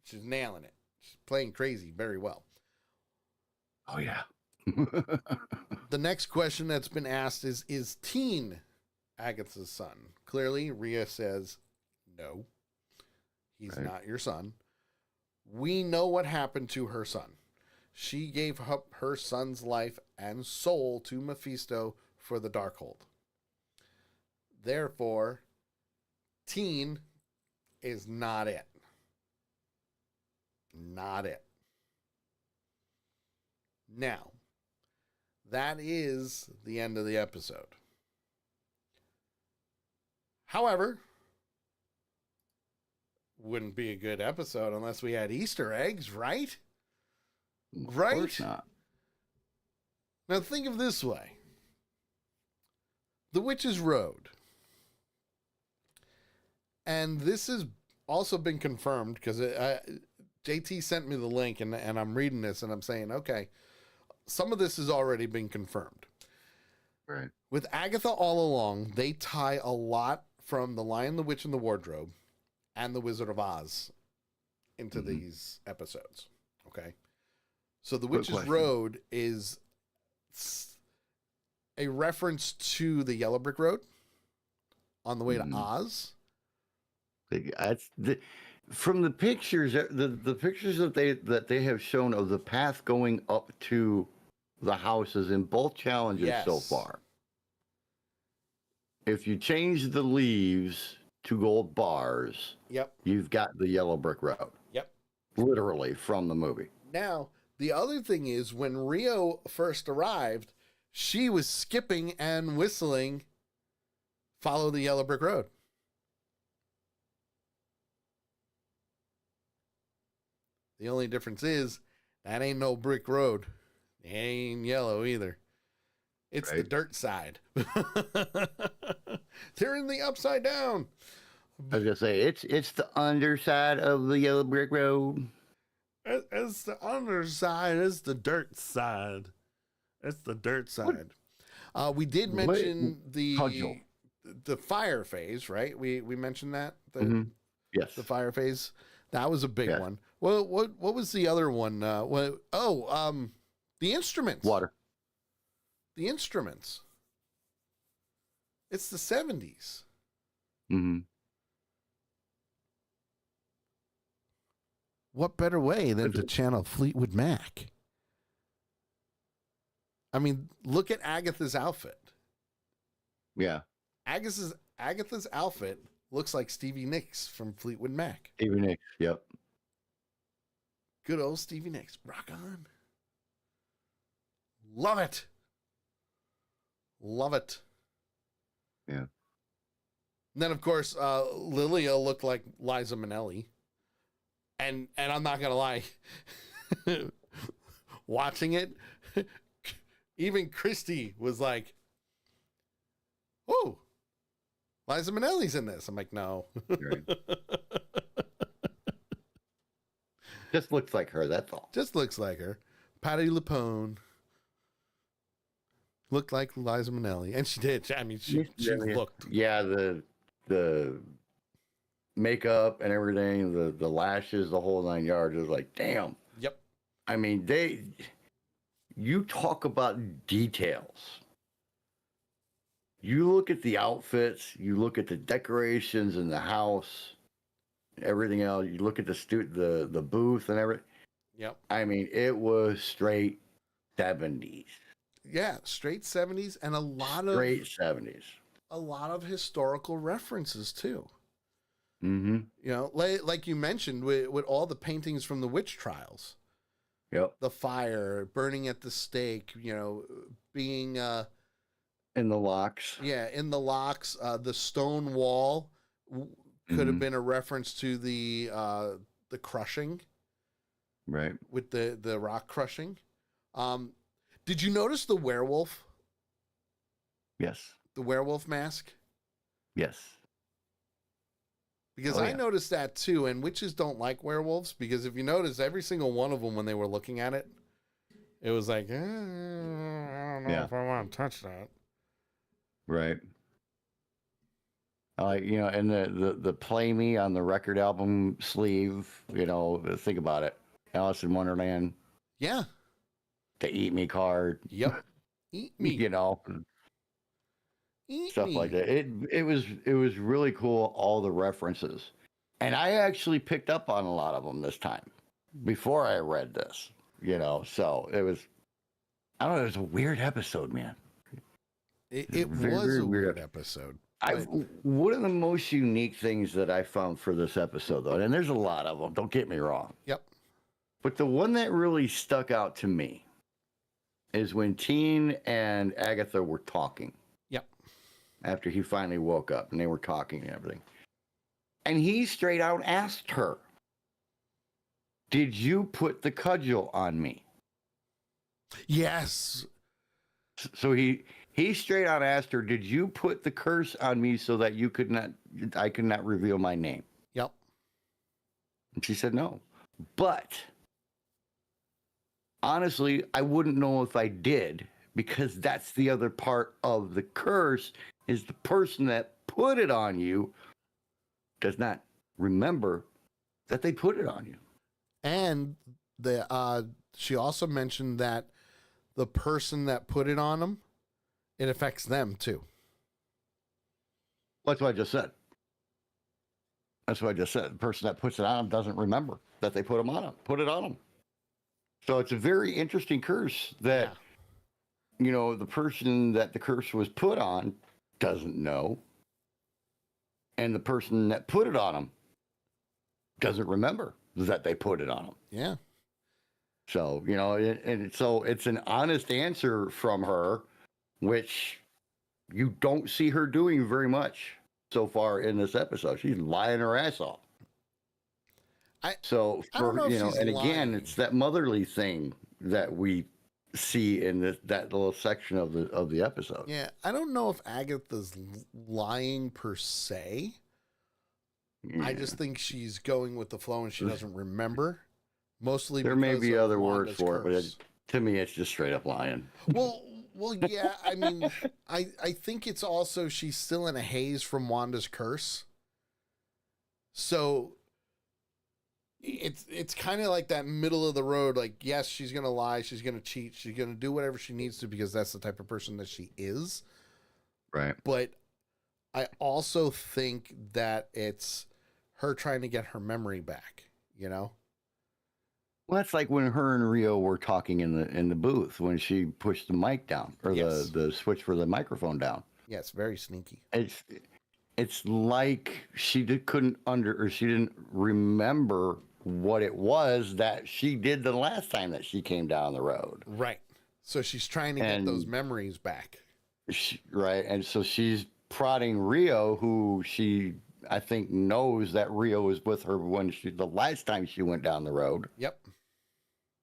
She's nailing it. She's playing crazy very well. Oh, yeah. The next question that's been asked is Teen Agatha's son? Clearly, Ria says, no, he's not your son. We know what happened to her son. She gave up her son's life and soul to Mephisto for the Darkhold. Therefore, Teen is not it. Not it. Now, that is the end of the episode. However, wouldn't be a good episode unless we had Easter eggs, right? Of course not. Now think of this way. The Witch's Road. And this has also been confirmed because JT sent me the link and I'm reading this and I'm saying, okay, some of this has already been confirmed. Right. With Agatha all along, they tie a lot from The Lion, the Witch, and the Wardrobe and The Wizard of Oz into these episodes. Okay. So The Witch's Road is a reference to the Yellow Brick Road on the way to Oz. From the pictures, the pictures that they have shown of the path going up to the houses in both challenges so far. If you change the leaves to gold bars, you've got the Yellow Brick Road. Yep. Literally from the movie. Now, the other thing is when Rio first arrived, she was skipping and whistling Follow the Yellow Brick Road. The only difference is that ain't no brick road. It ain't yellow either. It's the dirt side. They're in the upside down. I was gonna say it's the underside of the Yellow Brick Road. It's the underside. It's the dirt side. It's the dirt side. We did mention the fire phase, right? We mentioned that. Yes, the fire phase. That was a big one. Well, what was the other one? The instruments. Water. The instruments. It's the 70s. What better way than to channel Fleetwood Mac? I mean, look at Agatha's outfit. Yeah. Agatha's outfit looks like Stevie Nicks from Fleetwood Mac. Stevie Nicks, yep. Good old Stevie Nicks. Rock on. Love it. Love it. Yeah. And then, of course, Lilia looked like Liza Minnelli. And I'm not going to lie. Watching it, even Christy was like, oh, Liza Minnelli's in this. I'm like, no. Right. Just looks like her, that's all. Just looks like her. Patti LuPone looked like Liza Minnelli. And she did. I mean, she looked. Yeah, the makeup and everything, the lashes, the whole 9 yards. It was like, damn. Yep. I mean, you talk about details. You look at the outfits, you look at the decorations in the house, everything else. You look at the booth and everything. Yep. I mean, it was straight 70s. Yeah, straight 70s and a lot of historical references too. You know, like you mentioned with all the paintings from the witch trials. Yep. The fire, burning at the stake, you know, being in the locks. Yeah, in the locks. The stone wall could have been a reference to the crushing. Right. With the rock crushing. Did you notice the werewolf? Yes. The werewolf mask? Yes. Because I noticed that too, and witches don't like werewolves, because if you notice, every single one of them, when they were looking at it, it was like, I don't know if I want to touch that. Right. You know, and the Play Me on the record album sleeve, you know, think about it. Alice in Wonderland. Yeah. The Eat Me card. Yep. Eat me. You know. Eat stuff me. like that. It was really cool, all the references. And I actually picked up on a lot of them this time before I read this, you know. So it was, I don't know, it was a weird episode, man. It was a weird episode. One of the most unique things that I found for this episode, though, and there's a lot of them, don't get me wrong. Yep. But the one that really stuck out to me is when Teen and Agatha were talking. Yep. After he finally woke up and they were talking and everything. And he straight out asked her, "Did you put the cudgel on me?" Yes. So he straight out asked her, "Did you put the curse on me so that I could not reveal my name?" Yep. And she said no. But honestly, I wouldn't know if I did, because that's the other part of the curse, is the person that put it on you does not remember that they put it on you. And she also mentioned that the person that put it on them, it affects them too. That's what I just said. The person that puts it on them doesn't remember that they put it on them. So it's a very interesting curse that, the person that the curse was put on doesn't know. And the person that put it on them doesn't remember that they put it on them. Yeah. So, so it's an honest answer from her, which you don't see her doing very much so far in this episode. She's lying her ass off. I don't know if she's and lying. Again, it's that motherly thing that we see in that little section of the episode. Yeah, I don't know if Agatha's lying per se. Yeah. I just think she's going with the flow and she doesn't remember. Mostly there may be other words Wanda's for curse. it, but to me, it's just straight up lying. Well, yeah. I mean, I think it's also she's still in a haze from Wanda's curse. So it's kind of like that middle of the road. Like, yes, she's gonna lie, she's gonna cheat, she's gonna do whatever she needs to because that's the type of person that she is. Right. But I also think that it's her trying to get her memory back. Well, that's like when her and Rio were talking in the booth when she pushed the mic down, or Yes. the switch for the microphone down. Yeah, it's very sneaky. It's like she didn't remember what it was that she did the last time that she came down the road. Right. So she's trying to get those memories back. Right. And so she's prodding Rio, who I think knows that Rio was with her the last time she went down the road. Yep.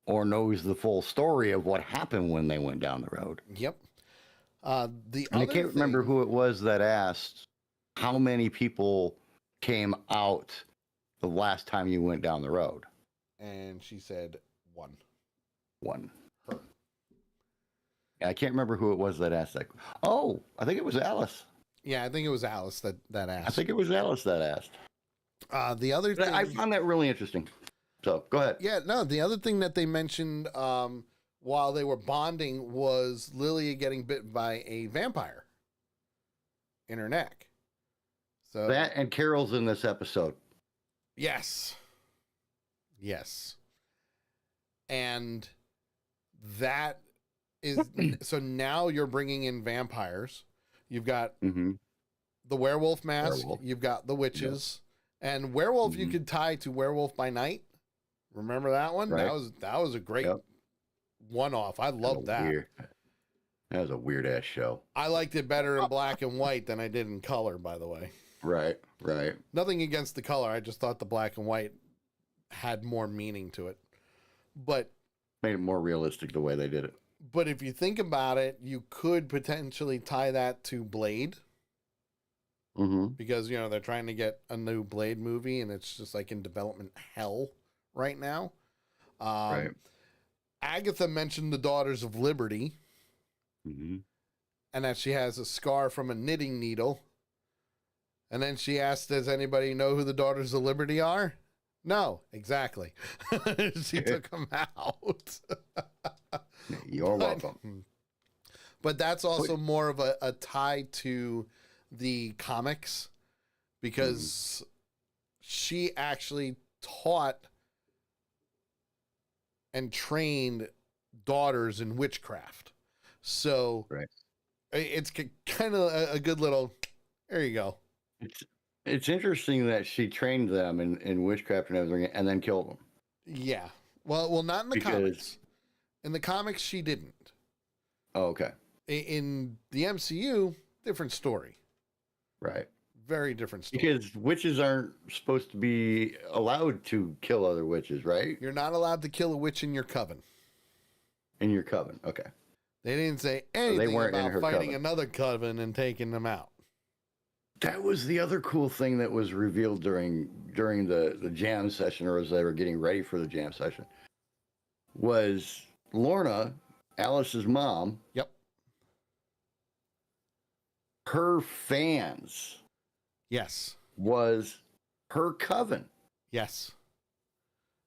Or knows the full story of what happened when they went down the road. Yep. I can't remember who it was that asked how many people came out the last time you went down the road. And she said one. Her. I can't remember who it was that asked that. Oh, I think it was Alice. Yeah, I think it was Alice that asked. I think it was Alice that asked. The other thing, I found that really interesting. So go ahead. Yeah, no, the other thing that they mentioned while they were bonding was Lilia getting bitten by a vampire in her neck. So That and Carol's in this episode. Yes. And that is so now you're bringing in vampires. You've got the werewolf mask. You've got the witches, and werewolf. You could tie to Werewolf by Night. Remember that one? Right. That was a great one-off. I loved that. That was a weird ass show. I liked it better in black and white than I did in color. By the way. Right. Nothing against the color. I just thought the black and white had more meaning to it. But made it more realistic the way they did it. But if you think about it, you could potentially tie that to Blade. Because, they're trying to get a new Blade movie and it's just like in development hell right now. Right. Agatha mentioned the Daughters of Liberty. And that she has a scar from a knitting needle. And then she asked, does anybody know who the Daughters of Liberty are? No, exactly. She took them out. You're welcome. But that's also more of a tie to the comics because she actually taught and trained daughters in witchcraft. So it's kind of a good little, there you go. It's interesting that she trained them in witchcraft and everything and then killed them. Yeah. Well, not in the Because- comics. In the comics, she didn't. Oh, okay. In the MCU, different story. Right. Very different story. Because witches aren't supposed to be allowed to kill other witches, right? You're not allowed to kill a witch in your coven. In your coven. Okay. They didn't say anything weren't in about her fighting coven. another coven and taking them out. That was the other cool thing that was revealed during the jam session, or as they were getting ready for the jam session, was Lorna, Alice's mom. Yep. Her fans Yes. was her coven. Yes.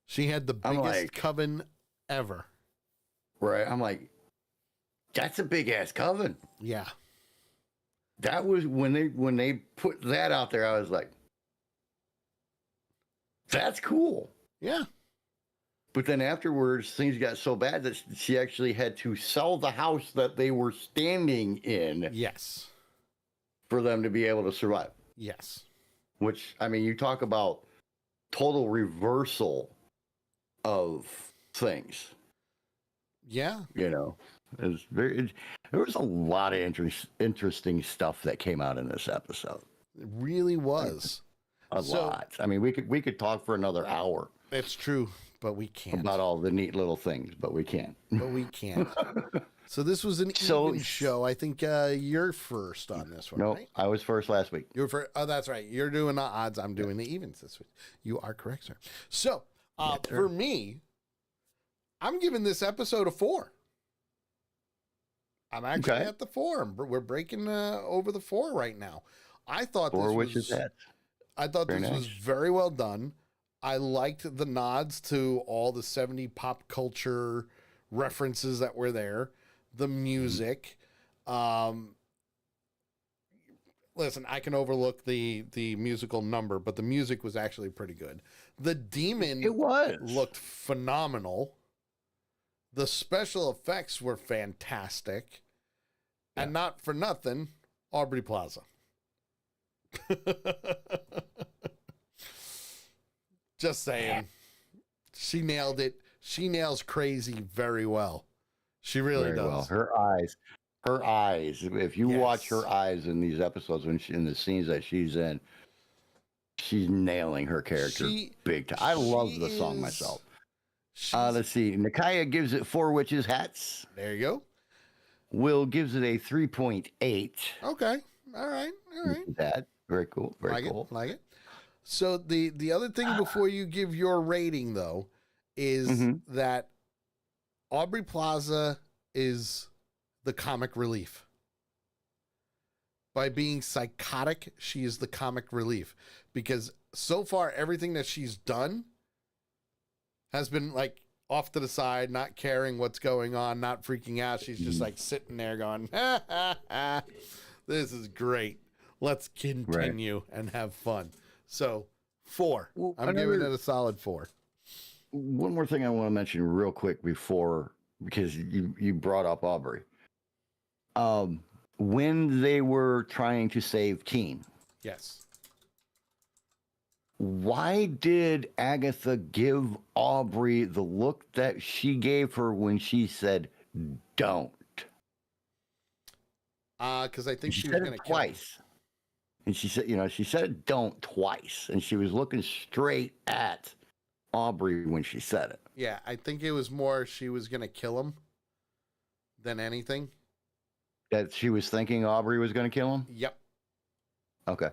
She had the I'm biggest like- coven ever. Right. I'm like, that's a big ass coven. Yeah. That was when they put that out there, I was like, that's cool. Yeah. But then afterwards, things got so bad that she actually had to sell the house that they were standing in Yes. for them to be able to survive. Yes. Which, I mean, you talk about total reversal of things, Yeah. you know. There was a lot of interesting stuff that came out in this episode. It really was. A lot. I mean, we could talk for another hour It's true, but we can't. about all the neat little things, but we can't. But we can't. So this was an even show. I think you're first on this one, No, right? I was first last week. You're first. Oh, that's right. You're doing the odds. I'm doing the evens this week. You are correct, sir. So for me, I'm giving this episode a 4. I'm actually Okay. at the 4. We're breaking over the 4 right now. I thought Four this witches' was. hats. I thought Very this was nice. very well done. I liked the nods to all the 70 pop culture references that were there. The music. Listen, I can overlook the musical number, but the music was actually pretty good. The demon It was. looked phenomenal. The special effects were fantastic. And not for nothing, Aubrey Plaza. Just saying. She nailed it. She nails crazy very well. She really Very does. well. Her eyes. If you watch Yes. her eyes in these episodes, in the scenes that she's in, she's nailing her character big time. I love the song myself. Let's see. Nakaya gives it 4 witches' hats. There you go. Will gives it a 3.8. Okay. All right. That very cool. Very cool. Like it. So the other thing before you give your rating though is that Aubrey Plaza is the comic relief. By being psychotic, she is the comic relief because so far everything that she's done has been like off to the side, not caring what's going on, not freaking out. She's just like sitting there going, ha, ha, ha. This is great. Let's continue and have fun. So 4. Well, I'm giving it a solid 4. One more thing I want to mention real quick before, because you brought up Aubrey. When they were trying to save Teen, Yes. why did Agatha give Aubrey the look that she gave her when she said, don't? Because I think She she was said going it to kill him. twice. And she said, she said don't twice. And she was looking straight at Aubrey when she said it. Yeah, I think it was more she was going to kill him than anything. That she was thinking Aubrey was going to kill him? Yep. Okay.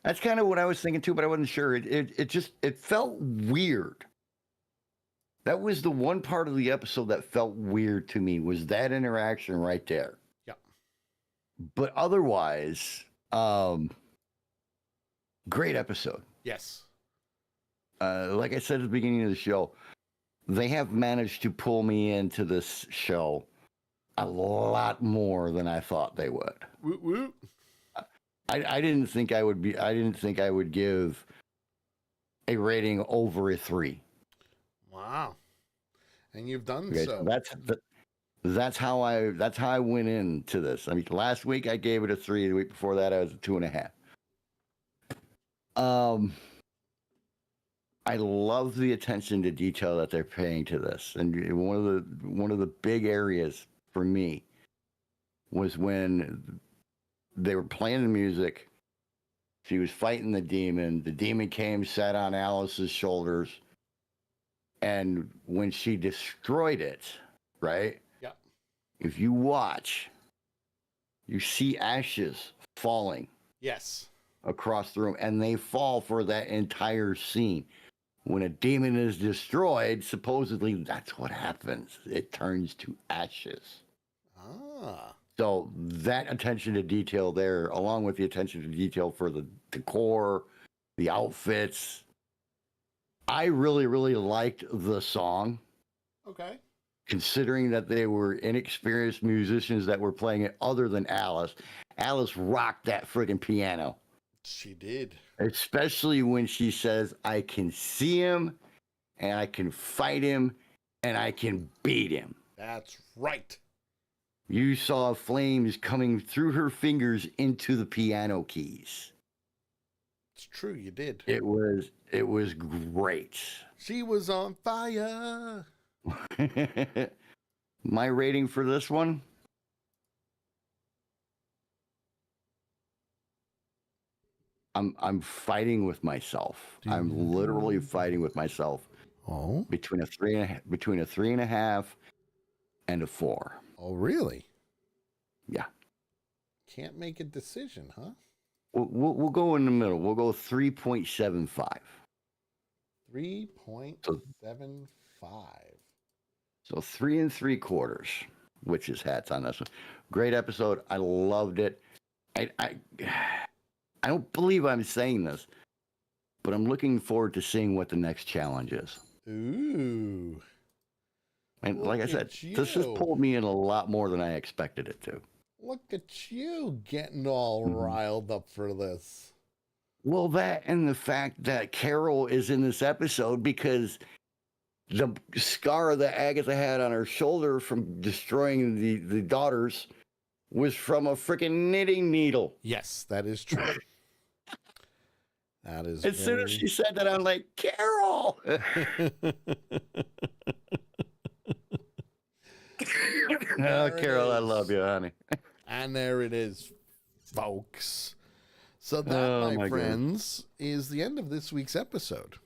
That's kind of what I was thinking too, but I wasn't sure. It felt weird. That was the one part of the episode that felt weird to me, was that interaction right there. Yep. But otherwise, great episode. Yes. Like I said at the beginning of the show, they have managed to pull me into this show a lot more than I thought they would. Woot woot. I didn't think I would give a rating over a 3. Wow. And you've done Okay, so. that's how I went into this. I mean, last week I gave it a 3. The week before that I was a 2.5. I love the attention to detail that they're paying to this, and one of the big areas for me was when they were playing the music. She was fighting the demon. The demon came, sat on Alice's shoulders, and when she destroyed it, right? Yeah. If you watch, you see ashes falling Yes. across the room, and they fall for that entire scene. When a demon is destroyed, supposedly that's what happens. It turns to ashes. Ah. So that attention to detail there, along with the attention to detail for the decor, the outfits, I really, really liked the song, Okay. considering that they were inexperienced musicians that were playing it other than Alice. Alice rocked that friggin' piano. She did. Especially when she says, I can see him, and I can fight him, and I can beat him. That's right. You saw flames coming through her fingers into the piano keys. It's true, you did. It was great. She was on fire. My rating for this one, I'm fighting with myself. I'm literally fighting with myself. Oh. Between a three and a half and a 4. Oh, really? Yeah. Can't make a decision, huh? We'll go in the middle. We'll go 3.75. 3.75. So 3 3/4, which is hats on this one. Great episode. I loved it. I don't believe I'm saying this, but I'm looking forward to seeing what the next challenge is. Ooh. And like I said, at this has you. pulled me in a lot more than I expected it to. Look at you getting all riled up for this. Well, that and the fact that Carol is in this episode because the scar that Agatha had on her shoulder from destroying the daughters was from a freaking knitting needle. Yes, that is true. That is As soon as she said that, I'm like, Carol! Oh, Carol, I love you, honey. And there it is, folks. So that, my friends, is the end of this week's episode.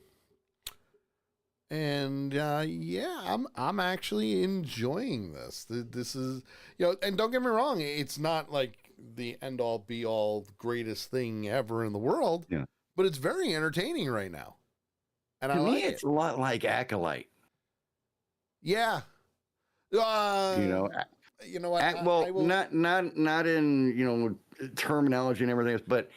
And yeah, I'm actually enjoying this. This is, and don't get me wrong, it's not like the end all be all greatest thing ever in the world. Yeah. But it's very entertaining right now. And To I me, like it's it. a lot like Acolyte. Yeah. You know what? well, I will... not in terminology and everything else, but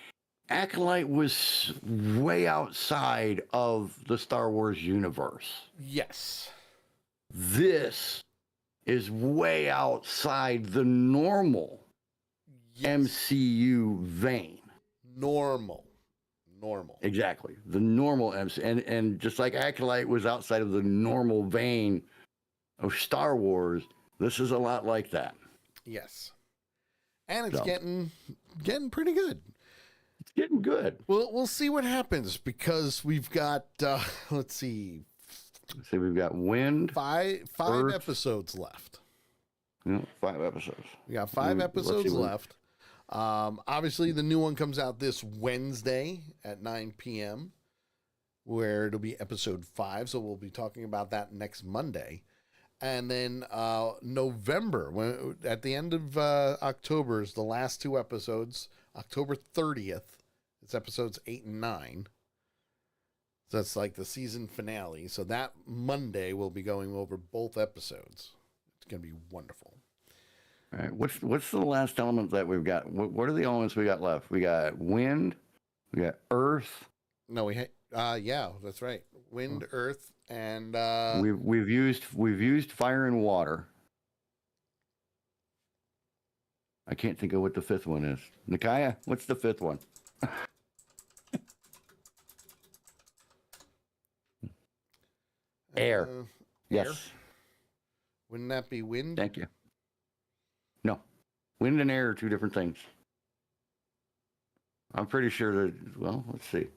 Acolyte was way outside of the Star Wars universe. Yes. This is way outside the normal MCU vein. Normal. Exactly. The normal MCU. And just like Acolyte was outside of the normal vein of Star Wars, this is a lot like that. Yes. And it's getting pretty good. It's getting good. We'll see what happens because we've got let's see. So we've got Wind. Five Earth. episodes left. 5 episodes. We got 5 episodes left. Obviously the new one comes out this Wednesday at 9 p.m. where it'll be episode 5. So we'll be talking about that next Monday. And then November, at the end of October is the last 2 episodes. October 30th, it's episodes 8 and 9. So that's like the season finale. So that Monday we'll be going over both episodes. It's going to be wonderful. All right. What's the last element that we've got? What are the elements we got left? We got wind, we got earth. No, yeah, that's right. Wind, earth, and we've used fire and water. I can't think of what the 5th one is. Nikaya, what's the 5th one? Air. Yes. Air? Wouldn't that be wind? Thank you. No. Wind and air are 2 different things. I'm pretty sure that, well, let's see.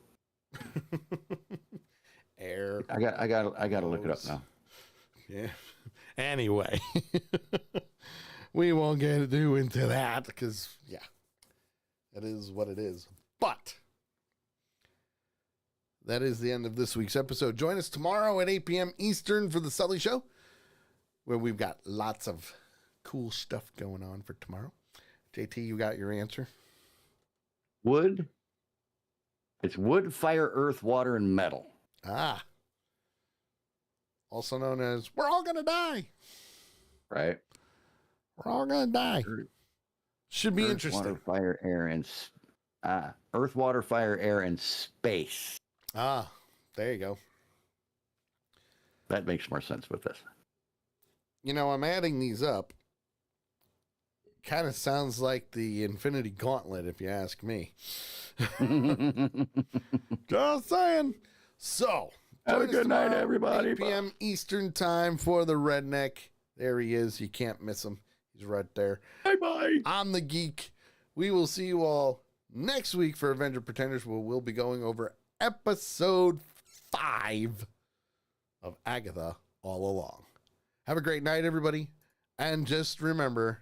Air. fire. I got to look it up now. Yeah. Anyway, we won't get into that because, yeah, that is what it is. But that is the end of this week's episode. Join us tomorrow at 8 p.m. Eastern for the Sully Show, where we've got lots of cool stuff going on for tomorrow. JT, you got your answer? Wood. It's wood, fire, earth, water, and metal. Ah. Also known as we're all going to die. Right. We're all going to die. Should be earth, interesting. Water, fire, air, and earth, water, fire, air, and space. Ah, there you go. That makes more sense with this. You know, I'm adding these up. Kind of sounds like the Infinity Gauntlet, if you ask me. Just saying. So, have a good night, everybody. 8 p.m. Eastern time for the Redneck. There he is. You can't miss him. He's right there. Bye-bye. I'm the Geek. We will see you all next week for Avenger Pretenders, where we'll be going over episode 5 of Agatha All Along. Have a great night, everybody. And just remember,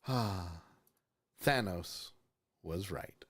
Thanos was right.